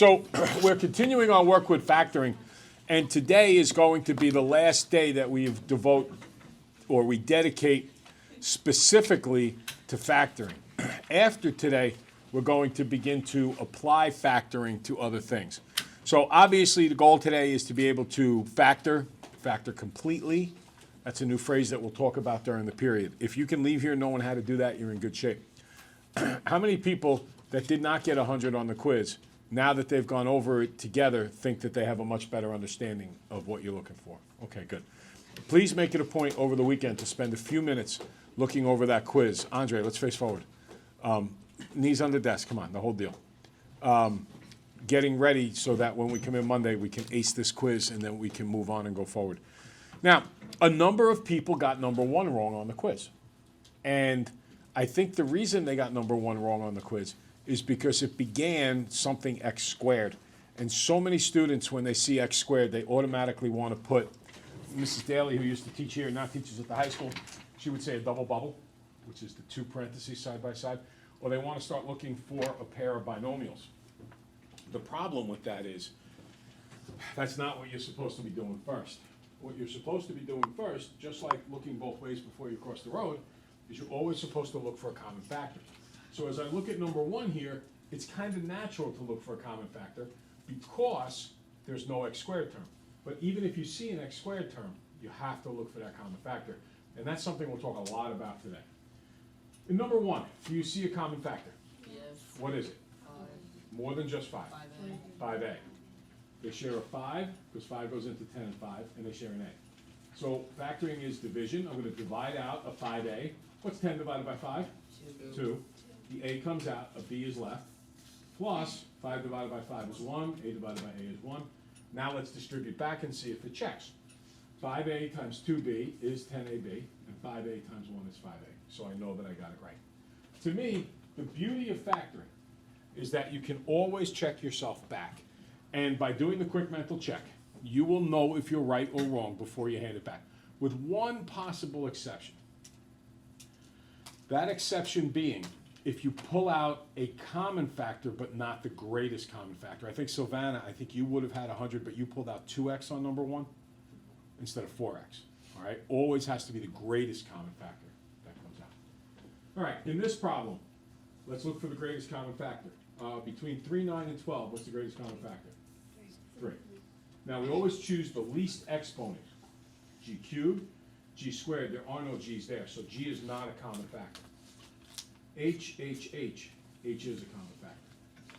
So we're continuing our work with factoring, and today is going to be the last day that we devote or we dedicate specifically to factoring. After today, we're going to begin to apply factoring to other things. So obviously the goal today is to be able to factor completely. That's a new phrase that we'll talk about during the period. If you can leave here knowing how to do that, you're in good shape. How many people that did not get 100 on the quiz, now that they've gone over it together, think that they have a much better understanding of what you're looking for? Okay, good. Please make it a point over the weekend to spend a few minutes looking over that quiz. Andre, let's face forward. Knees on the desk, come on, the whole deal. Getting ready so that when we come in Monday, we can ace this quiz and then we can move on and go forward. Now, a number of people got number one wrong on the quiz. And I think the reason they got number one wrong on the quiz is because it began something x squared. And so many students, when they see x squared, they automatically want to put, Mrs. Daly, who used to teach here, now teaches at the high school, she would say a double bubble, which is the two parentheses side by side, or they want to start looking for a pair of binomials. The problem with that is, that's not what you're supposed to be doing first. What you're supposed to be doing first, just like looking both ways before you cross the road, is you're always supposed to look for a common factor. So as I look at number one here, it's kind of natural to look for a common factor because there's no x squared term. But even if you see an x squared term, you have to look for that common factor. And that's something we'll talk a lot about today. In number one, do you see a common factor? Yes. What is it? 5. More than just 5. 5A. 5A. They share a 5, because 5 goes into 10 and 5, and they share an A. So factoring is division. I'm going to divide out a 5A. What's 10 divided by 5? 2. The A comes out, a B is left, plus 5 divided by 5 is 1, A divided by A is 1. Now let's distribute back and see if it checks. 5A times 2B is 10AB, and 5A times 1 is 5A. So I know that I got it right. To me, the beauty of factoring is that you can always check yourself back. And by doing the quick mental check, you will know if you're right or wrong before you hand it back. With one possible exception. That exception being, if you pull out a common factor but not the greatest common factor. I think Sylvana, I think you would have had 100, but you pulled out 2x on number one instead of 4x. All right, always has to be the greatest common factor that comes out. All right, in this problem, let's look for the greatest common factor. Between 3, 9, and 12, what's the greatest common factor? 3. Now we always choose the least exponent. G cubed, G squared, there are no G's there, so G is not a common factor. H is a common factor.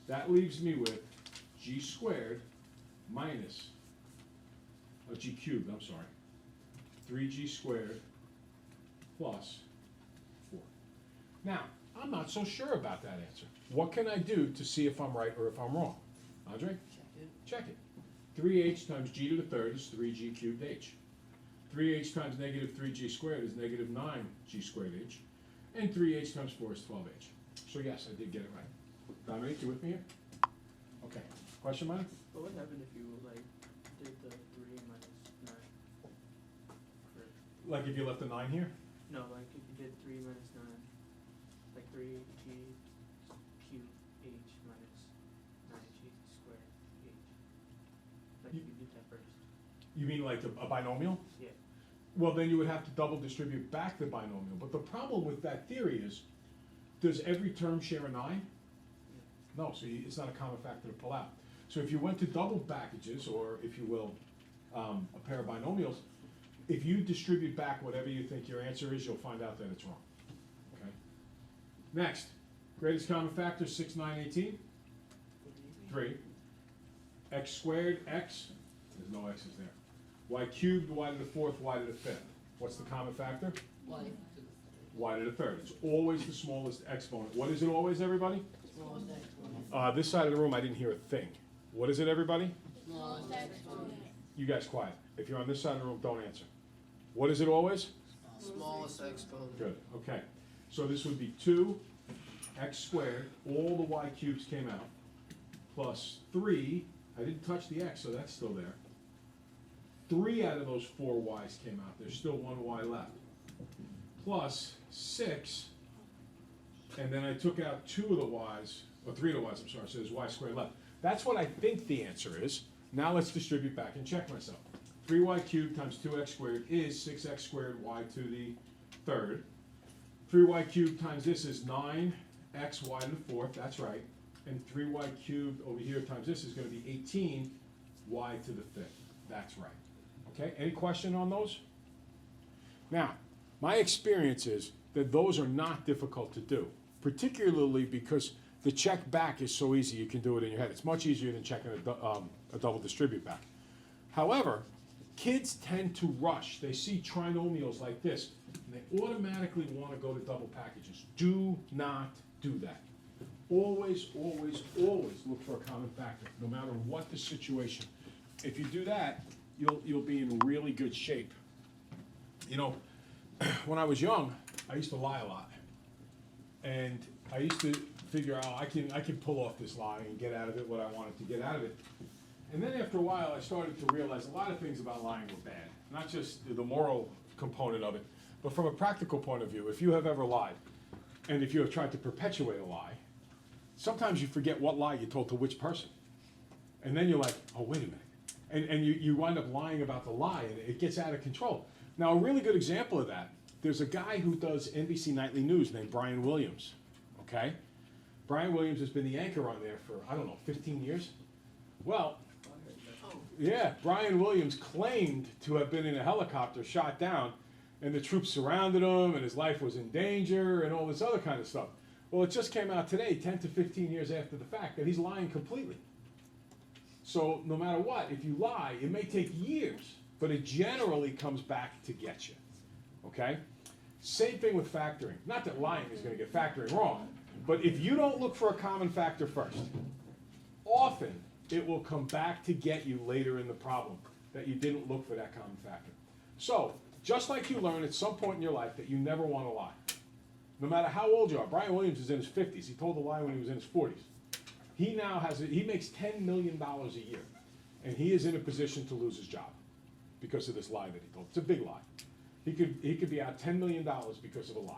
That leaves me with G squared minus, G cubed, I'm sorry, 3G squared plus 4. Now, I'm not so sure about that answer. What can I do to see if I'm right or if I'm wrong? Andre? Check it. 3h times g to the third is 3g cubed h. 3h times negative 3g squared is negative 9g squared h. And 3h times 4 is 12h. So yes, I did get it right. Dominique, you with me here? Okay. Question, Mike? What would happen if you did the 3 minus 9? Like if you left a 9 here? No, like if you did 3 minus 9, like 3g cubed h minus 9g squared h. Like if you did that first. You mean like a binomial? Yeah. Well, then you would have to double distribute back the binomial. But the problem with that theory is, does every term share a 9? No, so it's not a common factor to pull out. So if you went to double packages, or if you will, a pair of binomials, if you distribute back whatever you think your answer is, you'll find out that it's wrong. Okay. Next, greatest common factor, 6, 9, 18? 3. X squared, x, there's no x's there. Y cubed, y to the fourth, y to the fifth. What's the common factor? Y. Y to the third. It's always the smallest exponent. What is it always, everybody? Smallest exponent. This side of the room, I didn't hear a thing. What is it, everybody? Smallest exponent. You guys quiet. If you're on this side of the room, don't answer. What is it always? Smallest exponent. Good, okay. So this would be 2 x squared, all the y cubes came out, plus 3, I didn't touch the x, so that's still there. 3 out of those 4 y's came out. There's still 1 y left. Plus 6, and then I took out 2 of the y's, or 3 of the y's, I'm sorry, so there's y squared left. That's what I think the answer is. Now let's distribute back and check myself. 3y cubed times 2x squared is 6x squared y to the third. 3y cubed times this is 9x y to the fourth, that's right. And 3y cubed over here times this is going to be 18y to the fifth, that's right. Okay, any question on those? Now, my experience is that those are not difficult to do, particularly because the check back is so easy you can do it in your head. It's much easier than checking a double distribute back. However, kids tend to rush. They see trinomials like this, and they automatically want to go to double packages. Do not do that. Always, always, always look for a common factor, no matter what the situation. If you do that, you'll be in really good shape. You know, when I was young, I used to lie a lot. And I used to figure out, I can pull off this lie and get out of it what I wanted to get out of it. And then after a while, I started to realize a lot of things about lying were bad. Not just the moral component of it, but from a practical point of view. If you have ever lied, and if you have tried to perpetuate a lie, sometimes you forget what lie you told to which person. And then you're like, oh, wait a minute. And you wind up lying about the lie, and it gets out of control. Now, a really good example of that, there's a guy who does NBC Nightly News named Brian Williams, okay? Brian Williams has been the anchor on there for, I don't know, 15 years? Well, yeah, Brian Williams claimed to have been in a helicopter shot down, and the troops surrounded him, and his life was in danger, and all this other kind of stuff. Well, it just came out today, 10 to 15 years after the fact, that he's lying completely. So no matter what, if you lie, it may take years, but it generally comes back to get you, okay? Same thing with factoring. Not that lying is going to get factoring wrong, but if you don't look for a common factor first, often it will come back to get you later in the problem that you didn't look for that common factor. So, just like you learn at some point in your life that you never want to lie, no matter how old you are. Brian Williams is in his 50s. He told a lie when he was in his 40s. He now he makes $10 million a year, and he is in a position to lose his job because of this lie that he told. It's a big lie. He could be out $10 million because of a lie.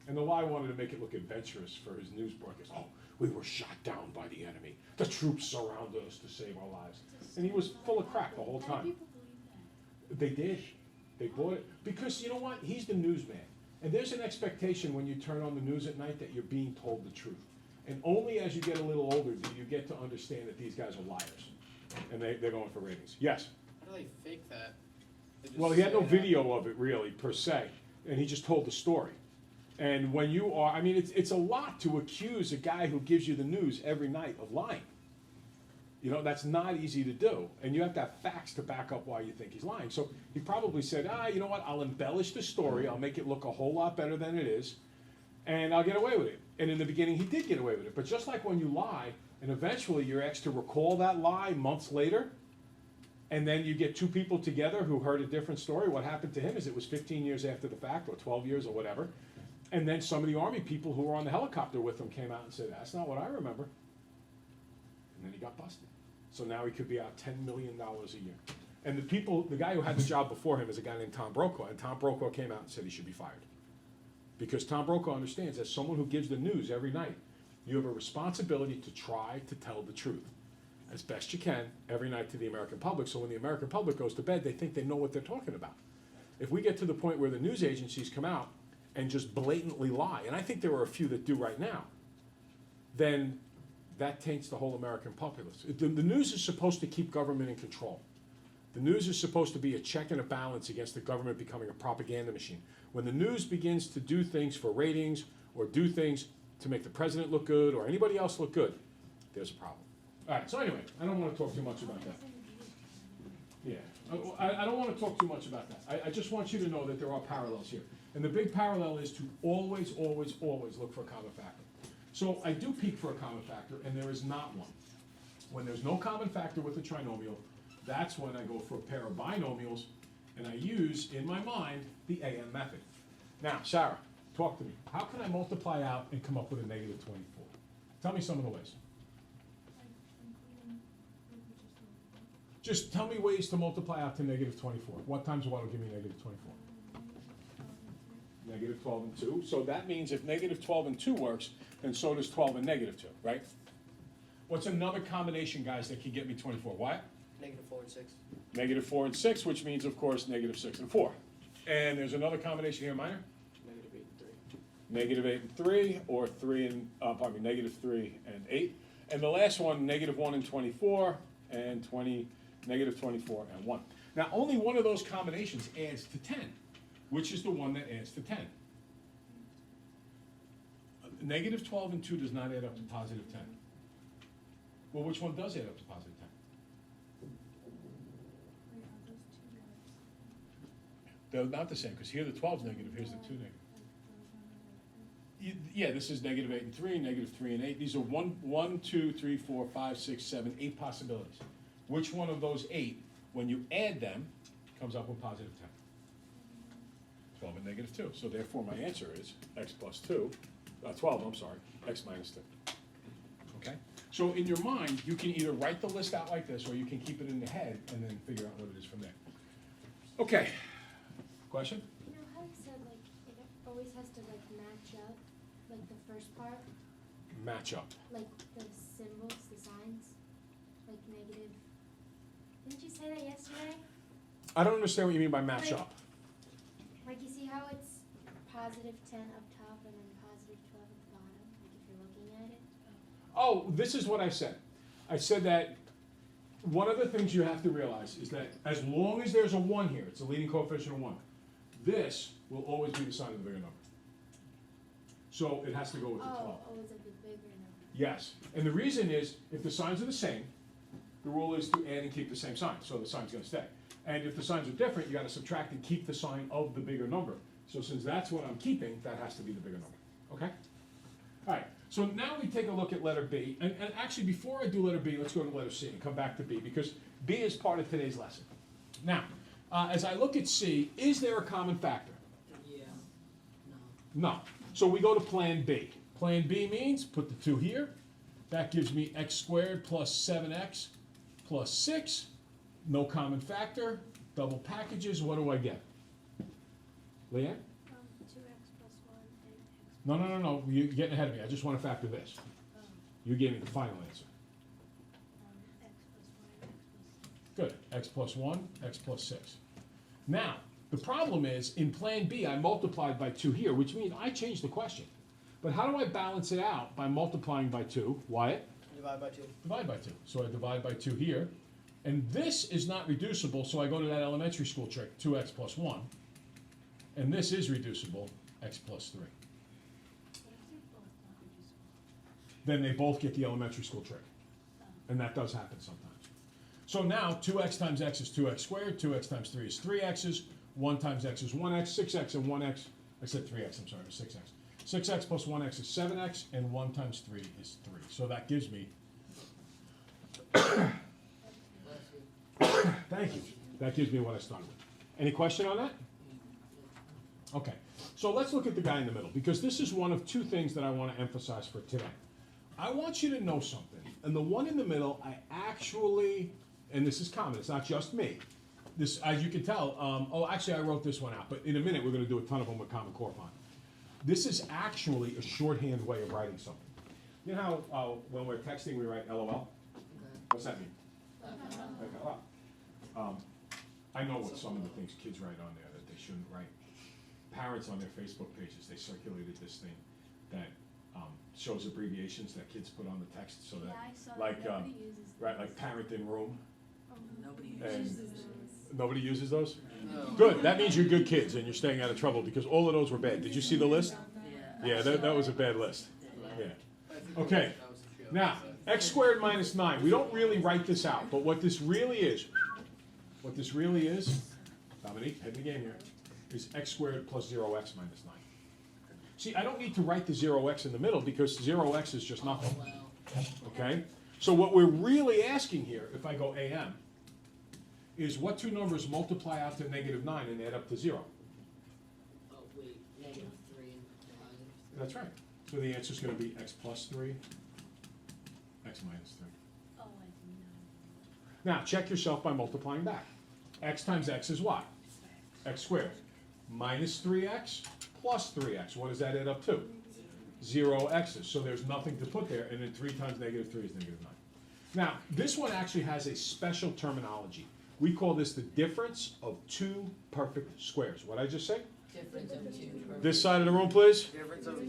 And the lie wanted to make it look adventurous for his news broadcast. Oh, we were shot down by the enemy. The troops surrounded us to save our lives. And he was full of crap the whole time. They did. They bought it. Because you know what? He's the newsman. And there's an expectation when you turn on the news at night that you're being told the truth. And only as you get a little older do you get to understand that these guys are liars. And they're going for ratings. Yes? How do they fake that? They just Well, he had no say that? video of it really, per se. And he just told the story. And when you are, I mean, it's a lot to accuse a guy who gives you the news every night of lying. You know, that's not easy to do. And you have to have facts to back up why you think he's lying. So he probably said, you know what, I'll embellish the story, I'll make it look a whole lot better than it is, and I'll get away with it. And in the beginning, he did get away with it. But just like when you lie, and eventually you're asked to recall that lie months later, and then you get two people together who heard a different story, what happened to him is it was 15 years after the fact, or 12 years, or whatever. And then some of the Army people who were on the helicopter with him came out and said, that's not what I remember. And then he got busted. So now he could be out $10 million a year. And the guy who had the job before him is a guy named Tom Brokaw, and Tom Brokaw came out and said he should be fired. Because Tom Brokaw understands, as someone who gives the news every night, you have a responsibility to try to tell the truth as best you can every night to the American public, so when the American public goes to bed, they think they know what they're talking about. If we get to the point where the news agencies come out and just blatantly lie, and I think there are a few that do right now, then that taints the whole American populace. The news is supposed to keep government in control. The news is supposed to be a check and a balance against the government becoming a propaganda machine. When the news begins to do things for ratings or do things to make the president look good or anybody else look good, there's a problem. All right, so anyway, I don't want to talk too much about that. Yeah, I don't want to talk too much about that. I just want you to know that there are parallels here. And the big parallel is to always, always, always look for a common factor. So I do peek for a common factor, and there is not one. When there's no common factor with a trinomial, that's when I go for a pair of binomials, and I use, in my mind, the AM method. Now, Sarah, talk to me. How can I multiply out and come up with a negative 24? Tell me some of the ways. Just tell me ways to multiply out to negative 24. What times what will give me negative 24? Negative 12 and 2. So that means if negative 12 and 2 works, then so does 12 and negative 2, right? What's another combination, guys, that can get me 24? What? -4 and 6. -4 and 6, which means, of course, -6 and 4. And there's another combination here, minor? -8 and 3. -8 and 3, or 3 and, pardon me, -3 and 8. And the last one, -1 and 24, and -24 and 1. Now, only one of those combinations adds to 10. Which is the one that adds to 10? -12 and 2 does not add up to positive 10. Well, which one does add up to positive 10? They're not the same, because here the 12 is negative, here's the 2 negative. Yeah, this is -8 and 3, -3 and 8. These are 1, 2, 3, 4, 5, 6, 7, 8 possibilities. Which one of those 8, when you add them, comes up with positive 10? 12 and -2. So therefore, my answer is x plus 2, 12, I'm sorry, x minus 2. Okay? So in your mind, you can either write the list out like this, or you can keep it in the head and then figure out what it is from there. Okay. Question? You know how you said like it always has to like match up, like the first part, Match up. like the symbols, the signs, like negative. Didn't you say that yesterday? I don't understand what you mean by match Like- up. Like you see how it's positive 10 up top and then positive 12 at the bottom, like if you're looking at it. Oh, this is what I said. I said that one of the things you have to realize is that as long as there's a 1 here, it's a leading coefficient of 1, this will always be the sign of the bigger number. So it has to go with the 12. Oh, it's like the bigger number. Yes, and the reason is, if the signs are the same, the rule is to add and keep the same sign, so the sign's gonna stay. And if the signs are different, you gotta subtract and keep the sign of the bigger number. So since that's what I'm keeping, that has to be the bigger number, okay? All right, so now we take a look at letter B, and actually, before I do letter B, let's go to letter C and come back to B, because B is part of today's lesson. Now, as I look at C, is there a common factor? Yeah. No. So we go to Plan B. Plan B means, put the 2 here, that gives me x squared plus 7x plus 6, no common factor, double packages, what do I get? Leanne? 2x plus 1 and x. No, you're getting ahead of me, I just want to factor this. You gave me the final answer. X plus 1 and x plus 6. Good, x plus 1, x plus 6. Now, the problem is, in Plan B, I multiplied by 2 here, which means I changed the question. But how do I balance it out by multiplying by 2? Wyatt? Divide by 2. Divide by 2. So I divide by 2 here. And this is not reducible, so I go to that elementary school trick, 2x plus 1. And this is reducible, x plus 3. Then they both get the elementary school trick. And that does happen sometimes. So now, 2x times x is 2x squared, 2x times 3 is 3x's, 1 times x is 1x, 6x and 1x, I said 3x, I'm sorry, it was 6x. 6x plus 1x is 7x, and 1 times 3 is 3. So that gives me, thank you, that gives me what I started with. Any question on that? Okay, so let's look at the guy in the middle, because this is one of 2 things that I want to emphasize for today. I want you to know something, and the one in the middle, I actually, and this is common, it's not just me. This, as you can tell, actually I wrote this one out, but in a minute we're going to do a ton of them with Common Core font. This is actually a shorthand way of writing something. You know how when we're texting we write LOL? What's that mean? I know what some of the things kids write on there that they shouldn't write. Parents on their Facebook pages, they circulated this thing that shows abbreviations that kids put on the text, so that, Yeah, I saw that. like, Nobody uses right, those. like parent in room. Nobody And uses those. nobody uses those? No. Good, that means you're good kids and you're staying out of trouble, because all of those were bad. Did you see the list? Yeah. Yeah, that was a bad list. Yeah. I think Okay. that was the trio. Now, x squared minus 9, we don't really write this out, but what this really is, Dominique, head in the game here, is x squared plus 0x minus 9. See, I don't need to write the 0x in the middle, because 0x is just nothing, okay? So what we're really asking here, if I go AM, is what 2 numbers multiply out to -9 and add up to 0? Oh, wait, -3 and +3. That's right. So the answer's gonna be x plus 3, x minus 3. Oh, I didn't know. Now, check yourself by multiplying back. X times x is what? X squared. Minus 3x plus 3x. What does that add up to? 0 x's. So there's nothing to put there, and then 3 times -3 is -9. Now, this one actually has a special terminology. We call this the difference of two perfect squares. What I just say? Difference of two. This side of the room, please. Difference of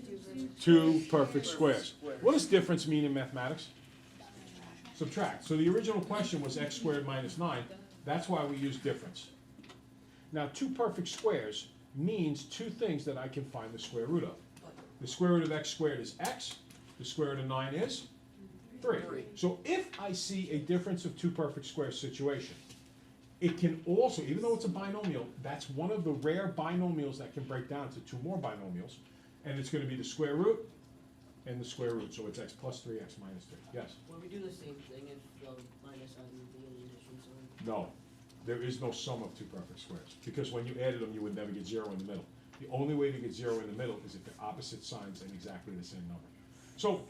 Two perfect squares. What does difference mean in mathematics? Subtract. So the original question was x squared minus 9. That's why we use difference. Now, two perfect squares means two things that I can find the square root of. The square root of x squared is x. The square root of 9 is 3. So if I see a difference of two perfect squares situation, it can also, even though it's a binomial, that's one of the rare binomials that can break down to two more binomials, and it's going to be the square root and the square root. So it's x plus 3, x minus 3. Yes? Well, we do the same thing if the minus on the addition sign. No. There is no sum of two perfect squares, because when you added them, you would never get 0 in the middle. The only way to get 0 in the middle is if they're opposite signs and exactly the same number. So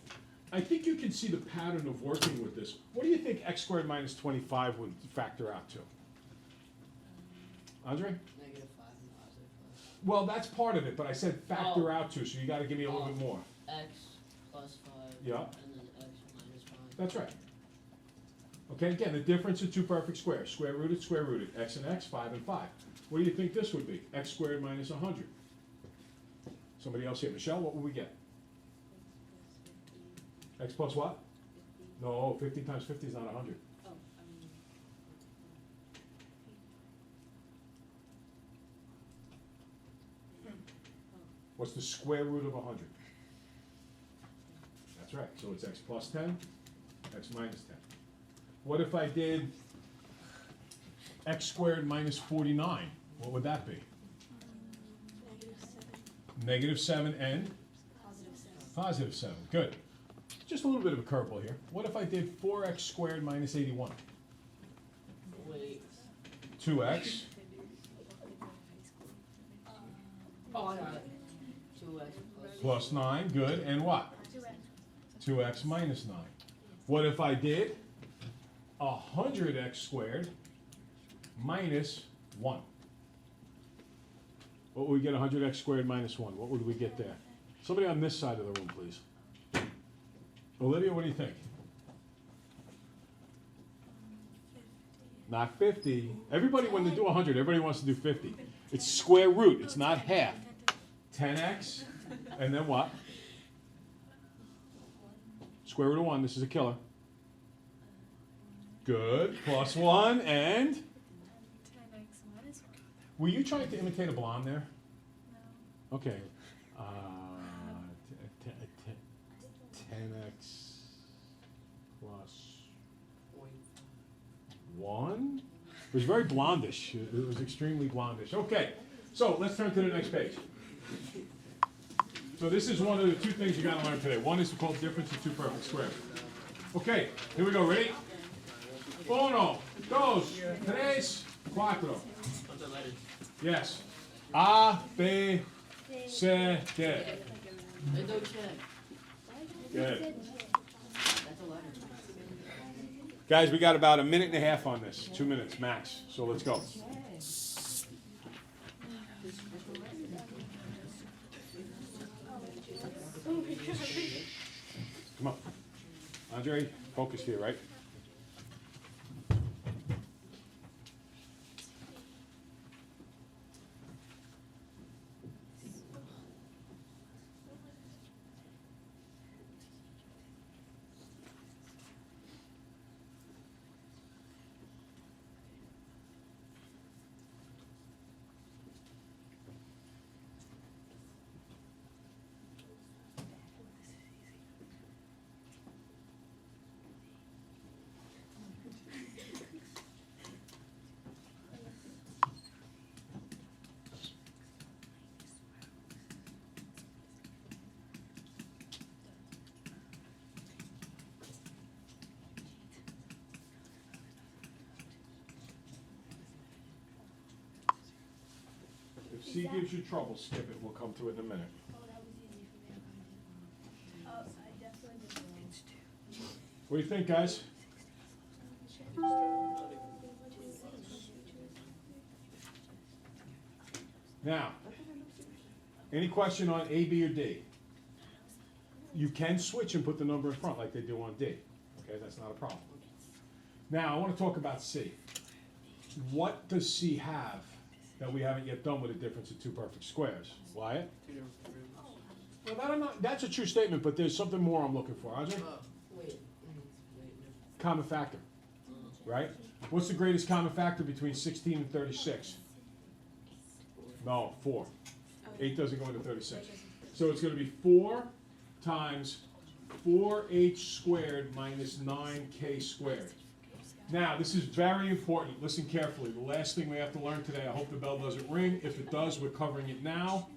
I think you can see the pattern of working with this. What do you think x squared minus 25 would factor out to? Andre? -5 and +5. Well, that's part of it, but I said factor out to, so you gotta give me a little bit more. X plus 5. Yeah. And then x minus 5. That's right. Okay, again, the difference of two perfect squares, square rooted, x and x, 5 and 5. What do you think this would be? X squared minus 100. Somebody else here, Michelle, what would we get? X plus what? No, 50 times 50 is not 100. What's the square root of 100? That's right, so it's x plus 10, x minus 10. What if I did x squared minus 49? What would that be? -7 and? +7. Good. Just a little bit of a curveball here. What if I did 4x squared minus 81? Wait. 2x. Oh, I got it. 2x Plus 9, good, and what? 2x minus 9. What if I did 100x squared minus 1? What would we get 100x squared minus 1? What would we get there? Somebody on this side of the room, please. Olivia, what do you think? Not 50. Everybody, when they do 100, everybody wants to do 50. It's square root, it's not half. 10x, and then what? Square root of 1, this is a killer. Good, plus 1, and? 10x minus 1. Were you trying to imitate a blonde there? No. Okay. 10x plus 1? It was very blondish. It was extremely blondish. Okay, so let's turn to the next page. So this is one of the two things you got to learn today. One is called difference of two perfect squares. Okay, here we go. Ready? Uno, dos, tres, cuatro. What's the letters? Yes. A, B, C, D. Hey, no check. Good. That's a letter. Guys, we got about a minute and a half on this. 2 minutes max. So let's go. Come on. Andre, focus here, right? If C gives you trouble, skip it. We'll come to it in a minute. Oh, that was easy for me to find. Oh, I definitely did wrong. What do you think, guys? Now, any question on A, B, or D? You can switch and put the number in front like they do on D. Okay, that's not a problem. Now, I want to talk about C. What does C have that we haven't yet done with a difference of two perfect squares? Wyatt? Two different roots. Well, that I'm not, that's a true statement, but there's something more I'm looking for. Audrey? Wait, wait, Common factor, right? What's the greatest common factor between 16 and 36? No, 4. 8 doesn't go into 36. So it's going to be 4 times 4h squared minus 9k squared. Now, this is very important. Listen carefully. The last thing we have to learn today, I hope the bell doesn't ring. If it does, we're covering it now.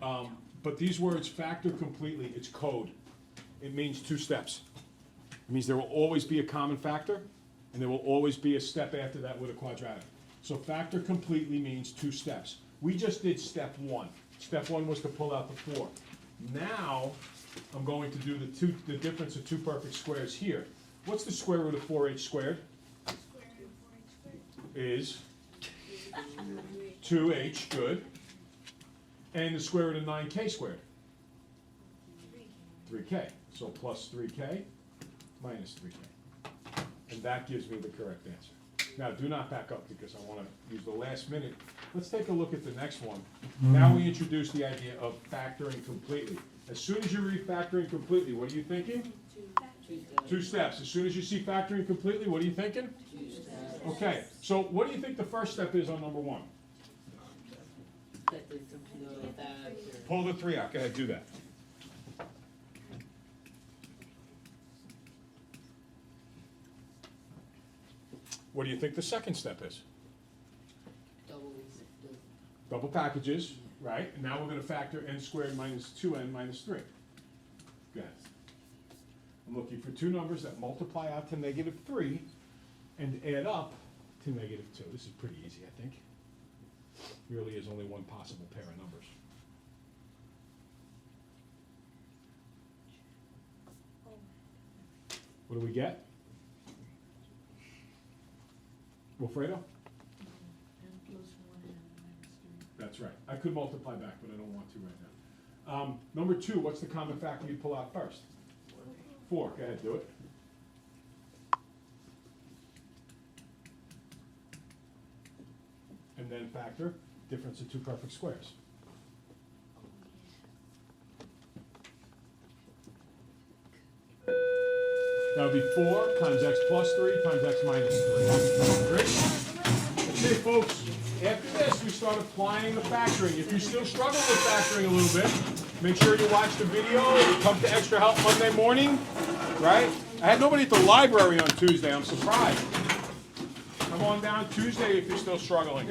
But these words, factor completely, it's code. It means 2 steps. It means there will always be a common factor, and there will always be a step after that with a quadratic. So factor completely means 2 steps. We just did step 1. Step 1 was to pull out the 4. Now, I'm going to do the difference of two perfect squares here. What's the square root of 4h squared? Square root of 4h squared. Is 2h, good. And the square root of 9k squared? 3k. So plus 3k minus 3k. And that gives me the correct answer. Now, do not back up because I want to use the last minute. Let's take a look at the next one. Now we introduce the idea of factoring completely. As soon as you read factoring completely, what are you thinking? 2 steps. As soon as you see factoring completely, what are you thinking? 2 steps. Okay, so what do you think the first step is on number 1? Cut the factor. Pull the 3 out. Go ahead, do that. What do you think the second step is? Double the Double packages, right? And now we're going to factor n squared minus 2n minus 3. Go ahead. I'm looking for 2 numbers that multiply out to negative 3 and add up to negative 2. This is pretty easy, I think. Really is only one possible pair of numbers. What do we get? Wilfredo? That's right. I could multiply back, but I don't want to right now. Number 2, what's the common factor you pull out first? 4. Go ahead, do it. And then factor difference of two perfect squares. That would be 4 times x plus 3 times x minus 3. Great. Okay, folks. After this, we start applying the factoring. If you still struggle with factoring a little bit, make sure you watch the video. Come to Extra Help Monday morning, right? I had nobody at the library on Tuesday. I'm surprised. Come on down Tuesday if you're still struggling.